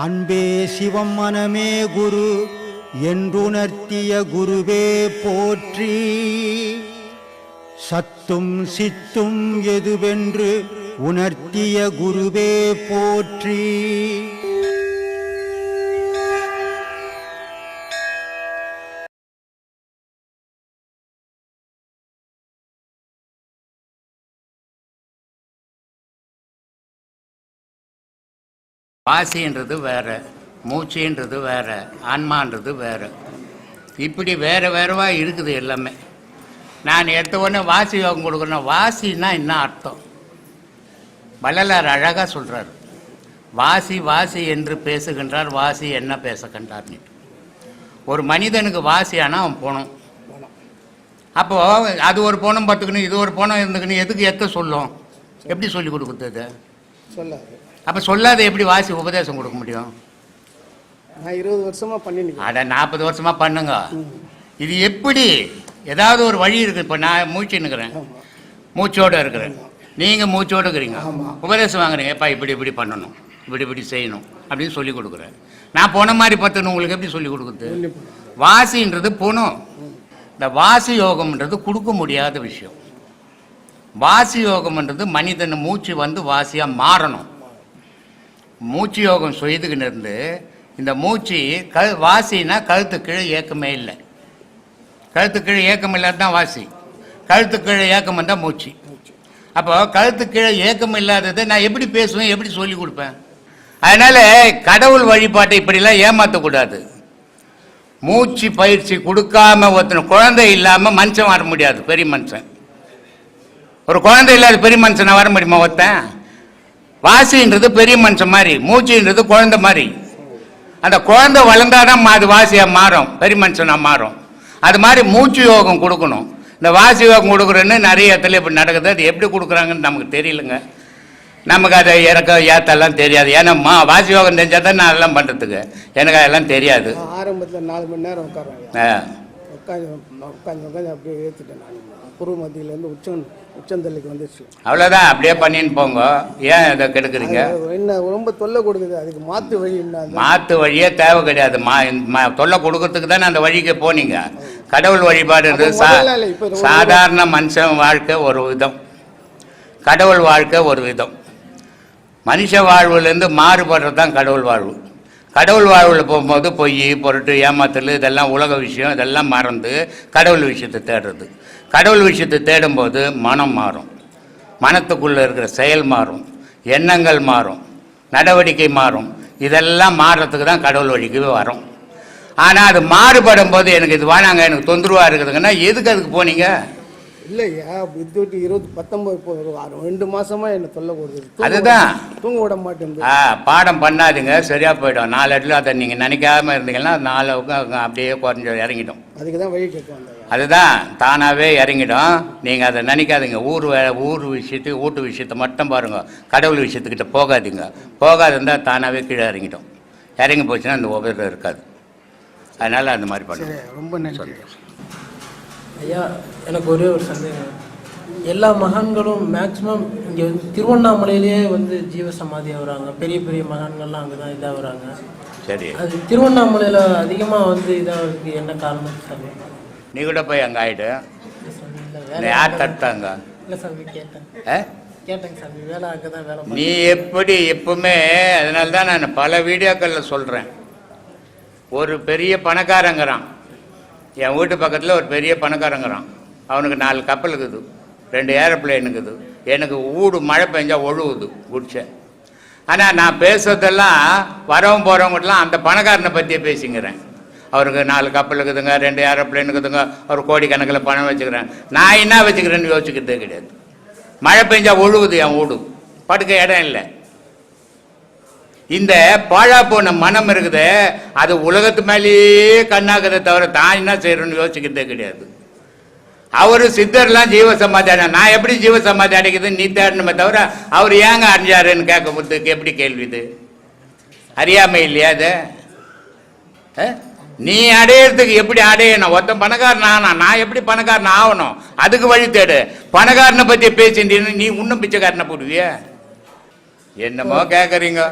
அன்பே சிவம் மனமே குரு என்றுணர்த்திய குருவே போற்றி. சத்தும் சித்தும் எதுவென்று உணர்த்திய குருவே போற்றி. வாசின்றது வேற, மூச்சுன்றது வேற, ஆன்மான்றது வேற. இப்படி வேற வேறவா இருக்குது எல்லாமே. நான் எடுத்த உடனே வாசி யோகம் கொடுக்கணும். வாசின்னா என்ன அர்த்தம்? வள்ளலார் அழகாக சொல்கிறார். வாசி வாசி என்று பேசுகின்றார், வாசி என்ன பேசுகின்றார்னு. ஒரு மனிதனுக்கு வாசி ஆனால் அவன் போகணும். அப்போது அது ஒரு போனம் பார்த்துக்கணும், இது ஒரு போனம் இருந்துக்கணும். எதுக்கு எத்த சொல்லும்? எப்படி சொல்லி கொடுக்குறது? சொல்லாது. அப்போ சொல்லாத எப்படி வாசி உபதேசம் கொடுக்க முடியும்? நான் 20 வருஷமாக பண்ணிருக்கேன். அட 40 வருஷமாக பண்ணுங்க. இது எப்படி? ஏதாவது ஒரு வழி இருக்குது. இப்போ நான் மூச்சுன்னுக்கிறேன், மூச்சோடு இருக்கிறேன், நீங்கள் மூச்சோடு இருக்கிறீங்க, உபதேசம் வாங்குறீங்க. எப்பா இப்படி இப்படி பண்ணணும், இப்படி இப்படி செய்யணும் அப்படின்னு சொல்லி கொடுக்குறேன். நான் போன மாதிரி பார்த்துன்னு உங்களுக்கு எப்படி சொல்லி கொடுக்குறது? வாசின்றது போகணும். இந்த வாசி யோகம்ன்றது கொடுக்க முடியாத விஷயம். வாசி யோகம்ன்றது மனிதன் மூச்சு வந்து வாசியாக மாறணும். மூச்சு யோகம் செய்துக்கின்னு இருந்து இந்த மூச்சு வாசினா கழுத்து கீழே ஏக்கமே இல்லை. கழுத்து கீழே ஏக்கம் இல்லாத தான் வாசி. கழுத்து கீழே ஏக்கம் இருந்தால் மூச்சு. அப்போ கழுத்து கீழே ஏக்கம் இல்லாததை நான் எப்படி பேசுவேன், எப்படி சொல்லி கொடுப்பேன்? அதனால் கடவுள் வழிபாட்டை இப்படிலாம் ஏமாற்றக்கூடாது. மூச்சு பயிற்சி கொடுக்காம ஒருத்தனை குழந்தை இல்லாமல் மனுஷன் வர முடியாது. பெரிய மனுஷன் ஒரு குழந்தை இல்லாத பெரிய மனுஷனை வர முடியுமா ஒருத்தன்? வாசின்றது பெரிய மனுஷன் மாதிரி, மூச்சுன்றது குழந்தை மாதிரி. அந்த குழந்தை வளர்ந்தாதான் அது வாசியாக மாறும், பெரிய மனுஷனாக மாறும். அது மாதிரி மூச்சு யோகம் கொடுக்கணும். இந்த வாசி யோகம் கொடுக்குறேன்னு நிறைய இடத்துல இப்படி நடக்குது. அது எப்படி கொடுக்குறாங்கன்னு நமக்கு தெரியலங்க. நமக்கு அதை ஏற்றெல்லாம் தெரியாது. ஏன்னா வாசி யோகம் தெரிஞ்சால் தான் நான் அதெல்லாம் பண்ணுறதுக்கு. எனக்கு அதெல்லாம் தெரியாது. ஆரம்பத்தில் 4 மணி நேரம் உட்காருவேன். உட்காந்து அப்படியே ஏற்றுட்டேன். நான் குரு மத்தியிலேருந்து உச்சந்தல்லிக்கு வந்துச்சு. அவ்வளோதான், அப்படியே பண்ணின்னு போங்க. ஏன் இதை கெடுக்குறீங்க? என்ன ரொம்ப தொல்லை கொடுக்குது. அதுக்கு மாற்று வழி என்ன? மாற்று வழியே தேவை கிடையாது. தொல்லை கொடுக்கறதுக்கு தானே அந்த வழிக்கு போனீங்க. கடவுள் வழிபாடுன்றது சாதாரண மனுஷன் வாழ்க்கை ஒரு விதம், கடவுள் வாழ்க்கை ஒரு விதம். மனுஷ வாழ்வுலேருந்து மாறுபடுறது தான் கடவுள் வாழ்வு. கடவுள் வாழ்வில் போகும்போது பொய் பொருட்டு ஏமாத்தல் இதெல்லாம் உலக விஷயம், இதெல்லாம் மறந்து கடவுள் விஷயத்தை தேடுறது. கடவுள் விஷயத்தை தேடும்போது மனம் மாறும், மனத்துக்குள்ளே இருக்கிற செயல் மாறும், எண்ணங்கள் மாறும், நடவடிக்கை மாறும். இதெல்லாம் மாறுறதுக்கு தான் கடவுள் வழிக்கு வரும். ஆனால் அது மாறுபடும் போது எனக்கு இது வாங்க, எனக்கு தொந்தரவாக இருக்குதுங்கன்னா எதுக்கு அதுக்கு போனீங்க? இல்லையா, 19 2 மாசமா என்ன தொல்லை கொடுக்குது. அதுதான் தூங்க விட மாட்டேன். பாடம் பண்ணாதீங்க, சரியா போயிடும். 4 இடத்துல அதை நீங்கள் நினைக்காம இருந்தீங்கன்னா 4 அப்படியே குறைஞ்ச இறங்கிடும். அதுக்கு தான் வழி கேட்க வந்தேன். அதுதான் தானாகவே இறங்கிடும். நீங்கள் அதை நினைக்காதீங்க. ஊர் விஷயத்துக்கு வீட்டு விஷயத்தை மட்டும் பாருங்கள், கடவுள் விஷயத்துக்கிட்ட போகாதீங்க. போகாதுந்தால் தானாகவே கீழே இறங்கிடும். இறங்கி போச்சுன்னா அந்த உபதிரம் இருக்காது. அதனால் அந்த மாதிரி பண்ணுங்க. ரொம்ப நன்றி ஐயா. எனக்கு ஒரே ஒரு சந்தேகம். எல்லா மகான்களும் மேக்சிமம் இங்கே வந்து திருவண்ணாமலையிலேயே வந்து ஜீவசமாதி ஆகுறாங்க. பெரிய பெரிய மகான்கள்லாம் அங்கே தான் இதாகிறாங்க. சரி, அது திருவண்ணாமலையில் அதிகமாக வந்து இதாக என்ன காரணம் சார்? நீ கூட போய் அங்கே ஆகிடு. யார் தட்டாங்க? இல்லை சாமி, கேட்டேங்க சாமி. வேலை அங்கே தான் வேலை. நீ எப்படி எப்பவுமே, அதனால தான் நான் பல வீடியோக்களில் சொல்கிறேன். ஒரு பெரிய பணக்காரங்கிறான், என் வீட்டு பக்கத்தில் ஒரு பெரிய பணக்காரங்கிறான். அவனுக்கு 4 கப்பல் இருக்குது, 2 ஏரோப்ளேன் இருக்குது. எனக்கு மழை பெஞ்சால் ஒழுகுது குடிச்ச. ஆனால் நான் பேசுறதெல்லாம் வரவும் போகிறவங்கலாம் அந்த பணக்காரனை பற்றியே பேசிங்கிறேன். அவருக்கு 4 கப்பல் இருக்குதுங்க, 2 ஏரோப்ளேன் இருக்குதுங்க, அவர் கோடிக்கணக்கில் பணம் வச்சுக்கிறேன். நான் என்ன வச்சுக்கிறேன்னு யோசிக்கிறதே கிடையாது. மழை பெஞ்சால் ஒழுகுது என் வீடு, படுக்க இடம் இல்லை. இந்த பாழா போன மனம் இருக்குது, அது உலகத்து மேலேயே கண்ணாக்குதை தவிர தான் என்ன செய்யறோன்னு யோசிக்கிறதே கிடையாது. அவரு சித்தர்லாம் ஜீவசமாதி அடை, நான் எப்படி ஜீவசமாதி அடைக்குதுன்னு நீ தேடணுமே தவிர அவர் ஏங்க அறிஞ்சாருன்னு கேட்க போகிறதுக்கு எப்படி கேள்வி இது? அறியாமை இல்லையா அது? நீ அடையிறதுக்கு எப்படி அடையணும்? ஒருத்தன் பணக்காரன் ஆனா நான் எப்படி பணக்காரன் ஆகணும்? அதுக்கு வழி தேடு. பணக்காரனை பத்தி பேசிட்டீன்னு நீ இன்னும் பிச்சைக்காரனை போடுவிய? என்னமோ கேக்குறீங்க.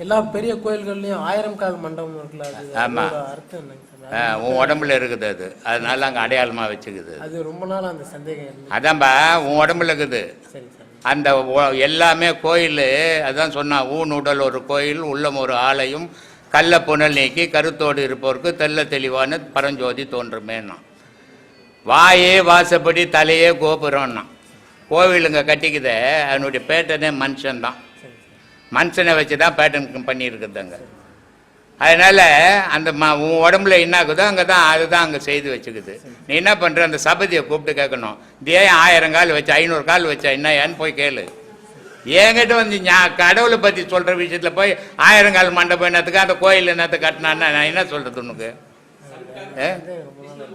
எல்லா பெரிய கோயில்கள்லயும் 1000 கால் மண்டபம் இருக்குல்ல, ஆமா. அர்த்தம் என்னங்க சார்? உன் உடம்புல இருக்குது அது, அதனால அங்கே அடையாளமா வச்சுக்குது. அது ரொம்ப நாள் அந்த சந்தேகம். அதான்பா உன் உடம்புல இருக்குது. சரி சார். அந்த எல்லாமே கோயில். அதான் சொன்னா, ஊன் உடல் ஒரு கோயில், உள்ளம் ஒரு ஆலயம், கள்ள புனல் நீக்கி கருத்தோடு இருப்பவருக்கு தெல்ல தெளிவான பரஞ்சோதி தோன்றுமேன்னா. வாயே வாசப்படி தலையே கோபுரம்னா. கோவிலுங்க கட்டிக்குத அதனுடைய பேட்டர்னே மனுஷன்தான். மனுஷனை வச்சு தான் பேட்டர்ன் பண்ணியிருக்குதுங்க. அதனால் அந்த உன் உடம்புல என்ன ஆகுதோ அங்கே தான் அதுதான் அங்கே செய்து வச்சுக்குது. நீ என்ன பண்ணுற? அந்த சபதியை கூப்பிட்டு கேட்கணும், இது ஏன் 1000 கால் வச்சா 500 கால் வச்சா என்ன ஏன்னு போய் கேளு. என்கிட்ட வந்து கடவுளை பற்றி சொல்கிற விஷயத்தில் போய் 1000 கால் மண்டபம் என்னத்துக்கு, அந்த கோயில் என்னத்தை கட்டினான்னா நான் என்ன சொல்கிறது உனக்கு?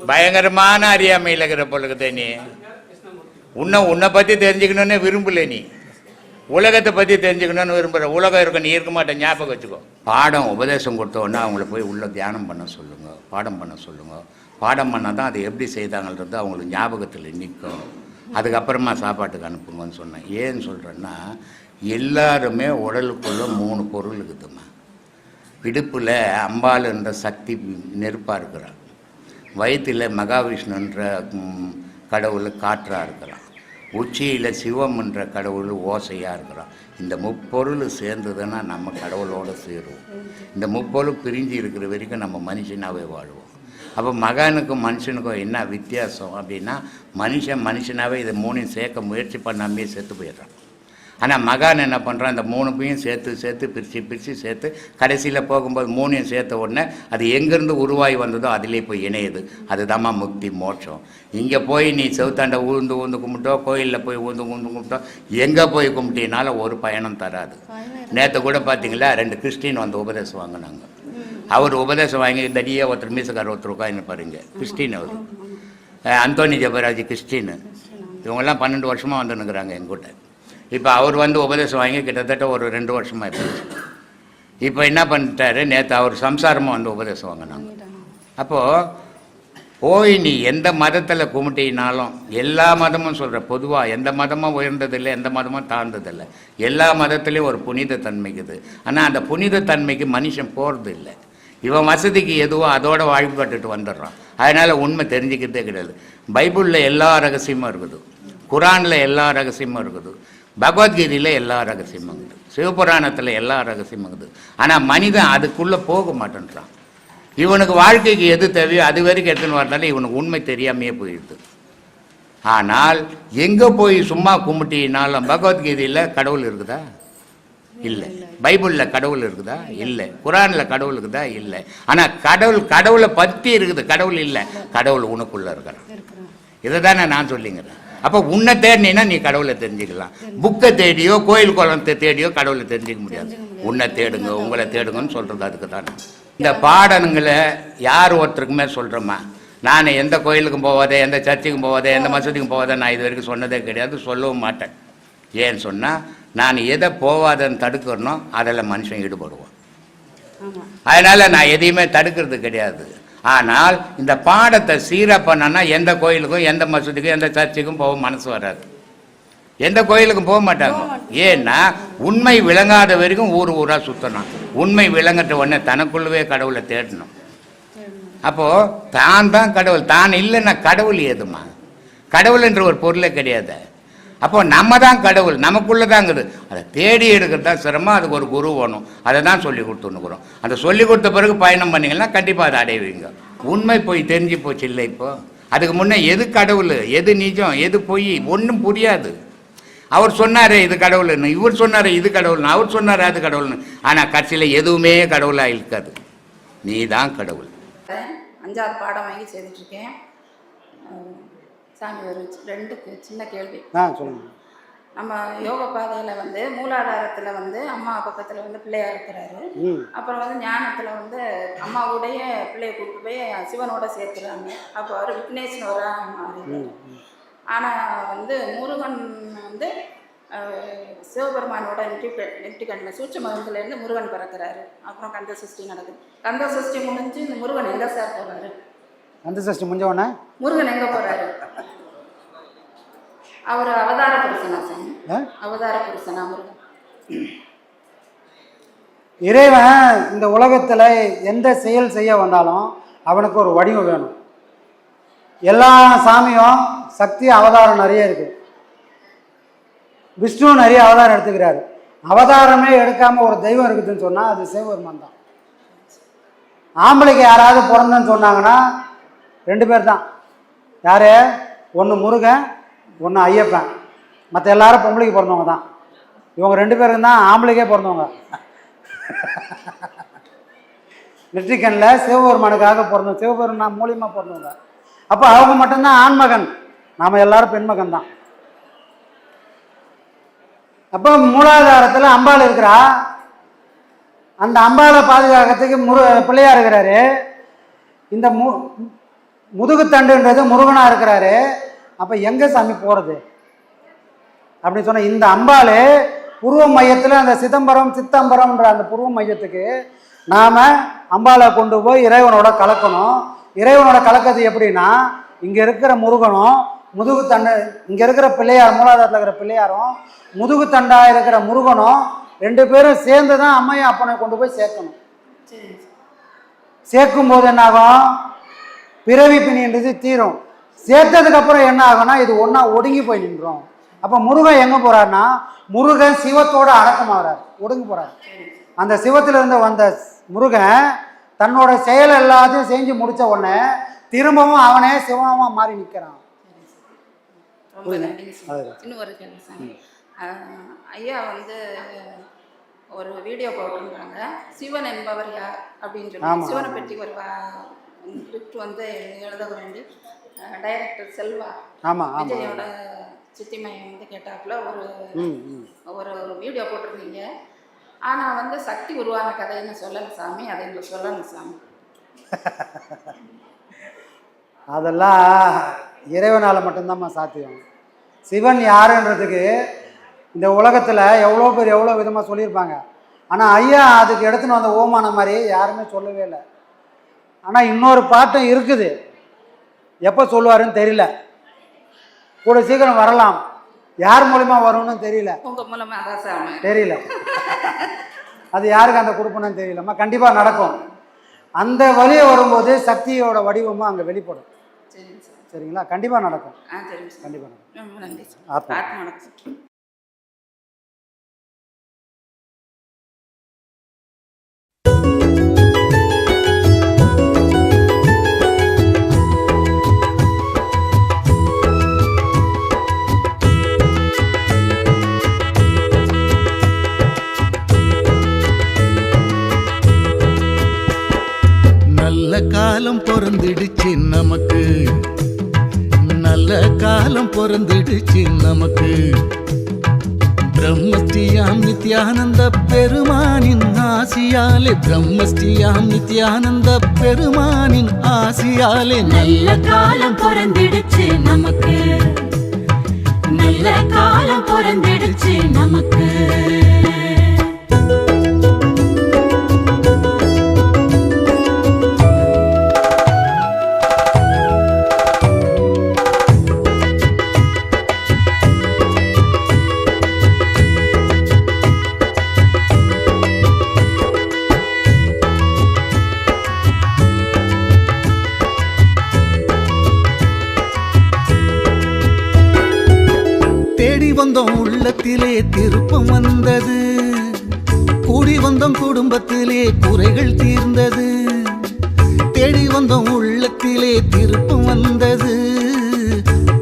பயங்கரமான அறியாமையில் இருக்கிற பொழுது நீ உன்னை பற்றி தெரிஞ்சுக்கணுன்னு விரும்பல. நீ உலகத்தை பற்றி தெரிஞ்சுக்கணும்னு விரும்புகிற. உலகம் இருக்க நீ இருக்க மாட்டேன், ஞாபகம் வச்சுக்கோ. பாடம் உபதேசம் கொடுத்தோன்னா அவங்கள போய் உள்ள தியானம் பண்ண சொல்லுங்க, பாடம் பண்ண சொல்லுங்க. பாடம் பண்ணால் தான் அதை எப்படி செய்தாங்கன்றது அவங்களுக்கு ஞாபகத்தில் நிற்கும். அதுக்கப்புறமா சாப்பாட்டுக்கு அனுப்புங்கன்னு சொன்னேன். ஏன்னு சொல்கிறேன்னா, எல்லாருமே உடலுக்குள்ளே 3 பொருள் இருக்குதுமா. இடுப்பில் அம்பாள் என்ற சக்தி நெருப்பாக இருக்கிறான். வயிற்றில் மகாவிஷ்ணுன்ற கடவுள் காற்றாக இருக்கிறான். உச்சியில் சிவம் என்ற கடவுள் ஓசையாக இருக்கிறான். இந்த முப்பொருள் சேர்ந்ததுன்னா நம்ம கடவுளோடு சேருவோம். இந்த முப்பொருள் பிரிஞ்சு இருக்கிற வரைக்கும் நம்ம மனுஷனாகவே வாழ்வோம். அப்போ மகானுக்கும் மனுஷனுக்கும் என்ன வித்தியாசம் அப்படின்னா, மனுஷனாகவே இதை 3ஐயும் சேர்க்க முயற்சி பண்ணாமே செத்து போயிடுறான். ஆனால் மகான் என்ன பண்ணுறான், இந்த 3ஐயும் சேர்த்து பிரித்து சேர்த்து கடைசியில் போகும்போது 3ஐயும் சேர்த்த உடனே அது எங்கேருந்து உருவாகி வந்ததோ அதிலே போய் இணையுது. அதுதாம்மா முக்தி, மோட்சம். இங்கே போய் நீ செவுத்தாண்ட ஊந்து கும்பிட்டோ, கோயிலில் போய் ஊந்து கும்பிட்டோ, எங்கே போய் கும்பிட்டினாலும் ஒரு பயணம் தராது. நேற்று கூட பார்த்தீங்களா, 2 கிறிஸ்டின் வந்து உபதேசம் வாங்கினாங்க. அவர் உபதேசம் வாங்கி தடியாக ஒருத்தர் மீசக்கார ஒருத்தர் உட்காந்து பாருங்க, கிறிஸ்டின். அவர் அந்தோனி ஜெபராஜ் கிறிஸ்டின். இவங்கெல்லாம் 12 வருஷமாக வந்துன்னுக்குறாங்க எங்கூட்ட. இப்போ அவர் வந்து உபதேசம் வாங்கி கிட்டத்தட்ட ஒரு 2 வருஷமாக போயிடுச்சு. இப்போ என்ன பண்ணிட்டாரு, நேற்று அவர் சம்சாரமாக வந்து உபதேசம் வாங்கினாங்க. அப்போது போய் நீ எந்த மதத்தில் கும்பிட்டினாலும், எல்லா மதமும் சொல்கிற பொதுவாக எந்த மதமும் உயர்ந்ததில்லை, எந்த மதமும் தாழ்ந்ததில்லை. எல்லா மதத்துலேயும் ஒரு புனித தன்மைக்குது. ஆனால் அந்த புனித தன்மைக்கு மனுஷன் போகிறது இல்லை. இவன் வசதிக்கு எதுவோ அதோட வாழ்வுபட்டுட்டு வந்துடுறான். அதனால் உண்மை தெரிஞ்சுக்கிறதே கிடையாது. பைபிளில் எல்லா ரகசியமும் இருக்குது, குரானில் எல்லா ரகசியமும் இருக்குது, பகவத்கீதையில் எல்லா ரகசியமும் இருக்குது, சிவபுராணத்தில் எல்லா ரகசியமும் இருக்குது. ஆனால் மனிதன் அதுக்குள்ளே போக மாட்டேன்றான். இவனுக்கு வாழ்க்கைக்கு எது தேவையோ அது வரைக்கும் எடுத்துன்னு வரதால இவனுக்கு உண்மை தெரியாமையே போயிடுது. ஆனால் எங்கே போய் சும்மா கும்பிட்டினாலும் பகவத்கீதையில் கடவுள் இருக்குதா? இல்லை. பைபிளில் கடவுள் இருக்குதா? இல்லை. குரானில் கடவுள் இருக்குதா? இல்லை. ஆனால் கடவுளை பற்றி இருக்குது, கடவுள் இல்லை. கடவுள் உனக்குள்ளே இருக்கிறான். இதை தானே நான் சொல்லிங்கிறேன். அப்போ உன்னை தேடினா நீ கடவுளை தெரிஞ்சுக்கலாம். புக்கை தேடியோ கோயில் குளத்தை தேடியோ கடவுளை தெரிஞ்சிக்க முடியாது. உன்னை தேடுங்க, உங்களை தேடுங்கன்னு சொல்கிறது அதுக்கு தானே. இந்த பாடங்களை யார் ஒருத்தருக்குமே சொல்கிறோமா? நான் எந்த கோயிலுக்கும் போவாதே, எந்த சர்ச்சுக்கும் போவாதே, எந்த மசூதிக்கும் போவாதே நான் இது வரைக்கும் சொன்னதே கிடையாது, சொல்லவும் மாட்டேன். ஏன்னு சொன்னால், நான் எதை போவாதன்னு தடுக்கிறனோ அதில் மனுஷன் ஈடுபடுவான். அதனால் நான் எதையுமே தடுக்கிறது கிடையாது. ஆனால் இந்த பாடத்தை சீராக பண்ணனா எந்த கோயிலுக்கும் எந்த மசூதிக்கும் எந்த சர்ச்சுக்கும் போக மனசு வராது, எந்த கோயிலுக்கும் போக மாட்டாங்க. ஏன்னா உண்மை விளங்காத வரைக்கும் ஊராக சுற்றணும். உண்மை விளங்கட்ட உடனே தனக்குள்ளவே கடவுளை தேடணும். அப்போது தான் கடவுள். தான் இல்லைன்னா கடவுள் ஏதுமா? கடவுள் என்ற ஒரு பொருளே கிடையாது. அப்போ நம்ம தான் கடவுள், நமக்குள்ளே தாங்குது. அதை தேடி எடுக்கிறது தான் சிரமம். அதுக்கு ஒரு குரு வேணும். அதை தான் சொல்லி கொடுத்துன்னுக்குறோம். அந்த சொல்லி கொடுத்த பிறகு பயணம் பண்ணிங்கன்னா கண்டிப்பாக அதை அடைவீங்க. உண்மை போய் தெரிஞ்சு போச்சு இல்லை. இப்போ அதுக்கு முன்னே எது கடவுள், எது நிஜம், எது பொய் ஒன்றும் புரியாது. அவர் சொன்னார் இது கடவுள்னு, இவர் சொன்னார் இது கடவுள்னு, அவர் சொன்னார் அது கடவுள்னு. ஆனால் கட்சியில் எதுவுமே கடவுளாக இருக்காது. நீ தான் கடவுள். 5வது பாடம் வாங்கி செய்துட்ருக்கேன். சாமி ஒரு 2 சின்ன கேள்வி. சொல்லுங்கள். நம்ம யோக பாதையில் வந்து மூலாதாரத்தில் வந்து அம்மா பக்கத்தில் வந்து பிள்ளையா இருக்கிறாரு. அப்புறம் வந்து ஞானத்தில் வந்து அம்மாவுடைய பிள்ளையை கூப்பிட்டு போய் சிவனோட சேர்த்துறாங்க. அப்போ அவர் விக்னேஸ்வரராக மாறிடுறாரு. ஆனால் வந்து முருகன் வந்து சிவபெருமானோட நெற்றிக்கண்ணில் சூட்சமங்கலேருந்து முருகன் பிறக்கிறாரு. அப்புறம் கந்த சஷ்டி நடக்குது. கந்த சஷ்டி முடிஞ்சு இந்த முருகன் எங்கே சார் போகிறாரு? கந்த சஷ்டி முடிஞ்சவொடனே முருகன் எங்கே போகிறாரு? அவர் அவதார புருஷனா சார்? அவதார புருஷனா முருகன்? இறைவன் இந்த உலகத்தில் எந்த செயல் செய்ய வந்தாலும் அவனுக்கு ஒரு வடிவம் வேணும். எல்லா சாமியும் சக்தி அவதாரம் நிறைய இருக்குது. விஷ்ணு நிறைய அவதாரம் எடுத்துக்கிறாரு. அவதாரமே எடுக்காமல் ஒரு தெய்வம் இருக்குதுன்னு சொன்னால் அது சிவபெருமான் தான். ஆம்பளைக்கு யாராவது பிறந்தன்னு சொன்னாங்கன்னா 2 பேர் தான். யார்? ஒன்று முருகன், ஒன்று ஐயப்பன். மற்ற எல்லாரும் பொம்பளைக்கு பிறந்தவங்க தான். இவங்க 2 பேரும் தான் ஆம்பளைக்கே பிறந்தவங்க. நெற்றிக்கண்ணில் சிவபெருமானுக்காக பிறந்தோம், சிவபெருமான் மூலியமாக பிறந்தவங்க. அப்போ அவங்க மட்டும்தான் ஆண்மகன், நாம் எல்லாரும் பெண்மகன் தான். அப்போ மூலாதாரத்தில் அம்பாள் இருக்கிறா. அந்த அம்பாளை பாதுகாக்கிறதுக்கு பிள்ளையார் இருக்கிறாரு. இந்த முதுகுத்தண்டுன்றது முருகனாக இருக்கிறாரு. அப்போ எங்கே சாமி போகிறது அப்படின்னு சொன்னால் இந்த அம்பாள் புருவ மையத்தில் அந்த சித்தம்பரம்ன்ற அந்த புருவ மையத்துக்கு நாம் அம்பாளை கொண்டு போய் இறைவனோட கலக்கணும். இறைவனோட கலக்கிறது எப்படின்னா, இங்கே இருக்கிற முருகனும் முதுகுத்தண்டு, இங்கே இருக்கிற பிள்ளையார், மூலாதாரத்தில் இருக்கிற பிள்ளையாரும் முதுகுத்தண்டாக இருக்கிற முருகனும் 2 பேரும் சேர்ந்து தான் அம்மையும் அப்பனை கொண்டு போய் சேர்க்கணும். சேர்க்கும் போது என்ன ஆகும்? பிறவி பிணின்றது தீரும். சேர்த்ததுக்கப்புறம் என்ன ஆகும்னா இது ஒன்றா ஒடுங்கி போய் நின்றோம். அப்போ முருகன் எங்கே போகிறாருன்னா, முருகன் சிவத்தோடு அடக்கமாகறார், ஒடுங்கி போகிறார். அந்த சிவத்திலிருந்து வந்த முருகன் தன்னோட செயல் எல்லாத்தையும் செஞ்சு முடித்த உடனே திரும்பவும் அவனே சிவமாக மாறி நிற்கிறான். இன்னும் ஒரு கேள்வி சார். ஐயா வந்து ஒரு வீடியோ போட்டிருந்தாங்க, சிவன் என்பவர் யார் அப்படின்னு சொல்லி சிவனை பற்றி ஒரு ஸ்கிரிப்ட் வந்து எழுத வேண்டி டைரக்டர் செல்வா விஜயோட சித்திமையை வந்து கேட்டாப்புல ஒரு வீடியோ போட்டிருந்தீங்க. ஆனால் வந்து சக்தி உருவான கதைன்னு சொல்லலை சாமி, அதை எங்களுக்கு சொல்லணும் சாமி. அதெல்லாம் இறைவனால் மட்டும்தான்மா சாத்தியம். சிவன் யாருன்றதுக்கு இந்த உலகத்தில் எவ்வளோ விதமாக சொல்லியிருப்பாங்க. ஆனால் ஐயா அதுக்கு எடுத்துன்னு வந்த ஓமான மாதிரி யாருமே சொல்லவே இல்லை. ஆனால் இன்னொரு பாட்டும் இருக்குது, எப்போ சொல்லுவாருன்னு தெரியல. கூட சீக்கிரம் வரலாம், யார் மூலிமா வரும்னு தெரியல, தெரியல. அது யாருக்கு அந்த கொடுப்பணும்னு தெரியலம்மா. கண்டிப்பாக நடக்கும். அந்த வழியை வரும்போது சக்தியோட வடிவமும் அங்கே வெளிப்படும். சரிங்களா? கண்டிப்பாக நடக்கும். கண்டிப்பாக நடக்கும். ஆத்மா நல்ல காலம் பொறந்துடுச்சு நமக்கு, நல்ல காலம் பொறந்துடுச்சு நமக்கு. பிரம்மஸ்ரீயாம் நித்யானந்த பெருமானின் ஆசியாலே, பிரம்மஸ்ரீயாம் நித்யானந்த பெருமானின் ஆசியாலே நல்ல காலம் பொறந்துடுச்சு நமக்கு, நல்ல காலம் பொறந்துடுச்சு நமக்கு. வந்தோம் உள்ளத்திலே திருப்பம் வந்தது, கூடி வந்தோம் குடும்பத்திலே குறைகள் தீர்ந்தது. தேடி வந்தோம் உள்ளத்திலே திருப்பம் வந்தது,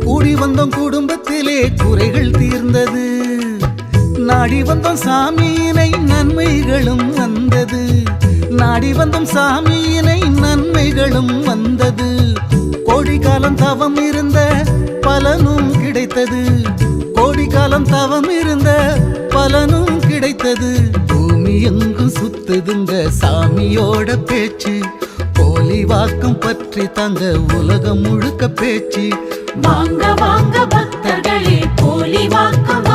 கூடி வந்தோம் குடும்பத்திலே குறைகள் தீர்ந்தது. நாடி வந்தோம் சாமியினை நன்மைகளும் வந்தது, நாடி வந்தோம் சாமியினை நன்மைகளும் வந்தது. கோடி காலம் தவம் இருந்த பலனும் கிடைத்தது, கோடி காலம் தவம் இருந்த பலனும் கிடைத்தது. பூமி எங்கும் சுத்துதுங்க சாமியோட பேச்சு, போலி வாக்கம் பற்றி தங்க உலகம் முழுக்க பேச்சு. வாங்க வாங்க பக்தர்களே, போலி வாக்கம்